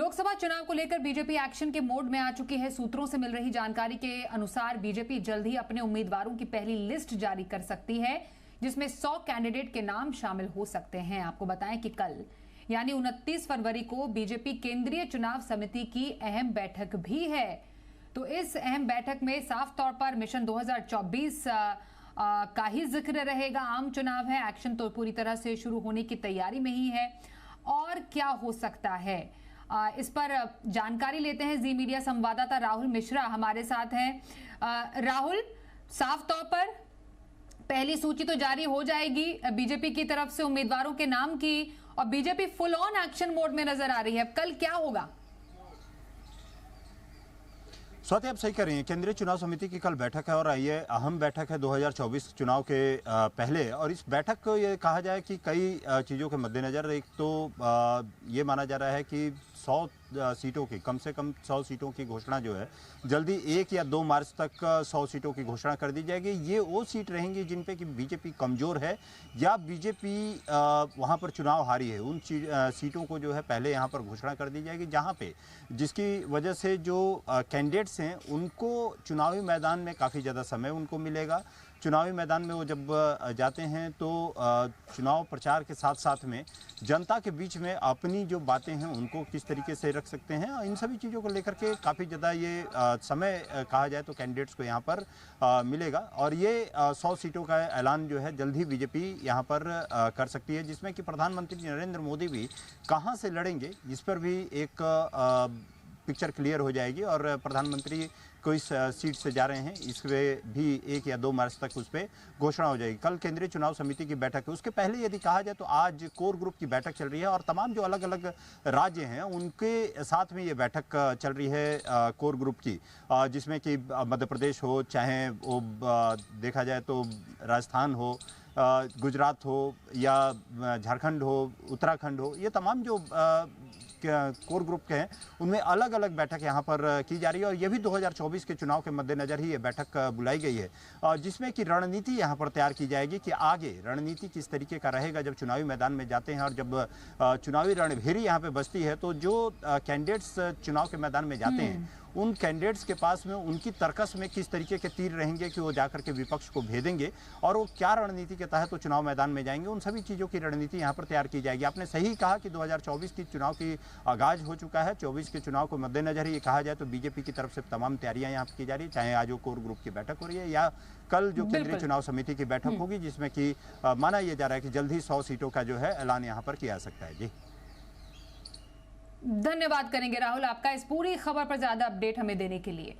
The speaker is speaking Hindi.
लोकसभा चुनाव को लेकर बीजेपी एक्शन के मोड में आ चुकी है। सूत्रों से मिल रही जानकारी के अनुसार बीजेपी जल्द ही अपने उम्मीदवारों की पहली लिस्ट जारी कर सकती है, जिसमें 100 कैंडिडेट के नाम शामिल हो सकते हैं। आपको बताएं कि कल यानी 29 फरवरी को बीजेपी केंद्रीय चुनाव समिति की अहम बैठक भी है। तो इस अहम बैठक में साफ तौर पर मिशन 2024 का ही जिक्र रहेगा। आम चुनाव है, एक्शन तो पूरी तरह से शुरू होने की तैयारी में ही है। और क्या हो सकता है, इस पर जानकारी लेते हैं। जी मीडिया संवाददाता राहुल मिश्रा हमारे साथ हैं। राहुल, साफ तौर पर पहली सूची तो जारी हो जाएगी बीजेपी की तरफ से उम्मीदवारों के नाम की, और BJP full on action mode में नजर आ रही है। कल क्या होगा? स्वाति, आप सही कह रही हैं। केंद्रीय चुनाव समिति की कल बैठक है और ये अहम बैठक है 2024 चुनाव के पहले। और इस बैठक को ये कहा जाए कि कई चीज़ों के मद्देनज़र, एक तो ये माना जा रहा है कि 100 सीटों की, कम से कम 100 सीटों की घोषणा जो है जल्दी 1 या 2 मार्च तक 100 सीटों की घोषणा कर दी जाएगी। ये वो सीट रहेंगी जिन पे कि बीजेपी कमज़ोर है या बीजेपी वहाँ पर चुनाव हारी है। उन सीटों को जो है पहले यहाँ पर घोषणा कर दी जाएगी, जहाँ पे जिसकी वजह से जो कैंडिडेट्स हैं उनको चुनावी मैदान में काफ़ी ज़्यादा समय उनको मिलेगा। चुनावी मैदान में वो जब जाते हैं तो चुनाव प्रचार के साथ साथ में जनता के बीच में अपनी जो बातें हैं उनको किस तरीके से रख सकते हैं, इन सभी चीज़ों को लेकर के काफ़ी ज़्यादा ये समय कहा जाए तो कैंडिडेट्स को यहाँ पर मिलेगा। और ये 100 सीटों का ऐलान जो है जल्द ही बीजेपी यहाँ पर कर सकती है, जिसमें कि प्रधानमंत्री नरेंद्र मोदी भी कहाँ से लड़ेंगे इस पर भी एक पिक्चर क्लियर हो जाएगी। और प्रधानमंत्री को इस सीट से जा रहे हैं इस पे भी 1 या 2 मार्च तक उस पर घोषणा हो जाएगी। कल केंद्रीय चुनाव समिति की बैठक है। उसके पहले यदि कहा जाए तो आज कोर ग्रुप की बैठक चल रही है और तमाम जो अलग अलग राज्य हैं उनके साथ में ये बैठक चल रही है कोर ग्रुप की, जिसमें कि मध्य प्रदेश हो, चाहे वो देखा जाए तो राजस्थान हो, गुजरात हो या झारखंड हो, उत्तराखंड हो, ये तमाम जो कोर ग्रुप के हैं उनमें अलग अलग बैठक यहाँ पर की जा रही है। और ये भी 2024 के चुनाव के मद्देनजर ही ये बैठक बुलाई गई है, जिसमें कि रणनीति यहाँ पर तैयार की जाएगी कि आगे रणनीति किस तरीके का रहेगा जब चुनावी मैदान में जाते हैं। और जब चुनावी रणभेरी यहाँ पे बजती है तो जो कैंडिडेट्स चुनाव के मैदान में जाते हैं उन कैंडिडेट्स के पास में उनकी तर्कस में किस तरीके के तीर रहेंगे कि वो जाकर के विपक्ष को भेदेंगे और वो क्या रणनीति के तहत वो चुनाव मैदान में जाएंगे, उन सभी चीज़ों की रणनीति यहाँ पर तैयार की जाएगी। आपने सही कहा कि 2024 की चुनाव की आगाज हो चुका है। 24 के चुनाव को मद्देनजर ही कहा जाए तो बीजेपी की तरफ से तमाम तैयारियां यहाँ पर की जा रही है, चाहे आज वो कोर ग्रुप की बैठक हो रही है या कल जो केंद्रीय चुनाव समिति की बैठक होगी, जिसमें कि माना यह जा रहा है कि जल्द ही 100 सीटों का जो है ऐलान यहाँ पर किया जा सकता है। जी धन्यवाद करेंगे राहुल आपका इस पूरी खबर पर ज्यादा अपडेट हमें देने के लिए।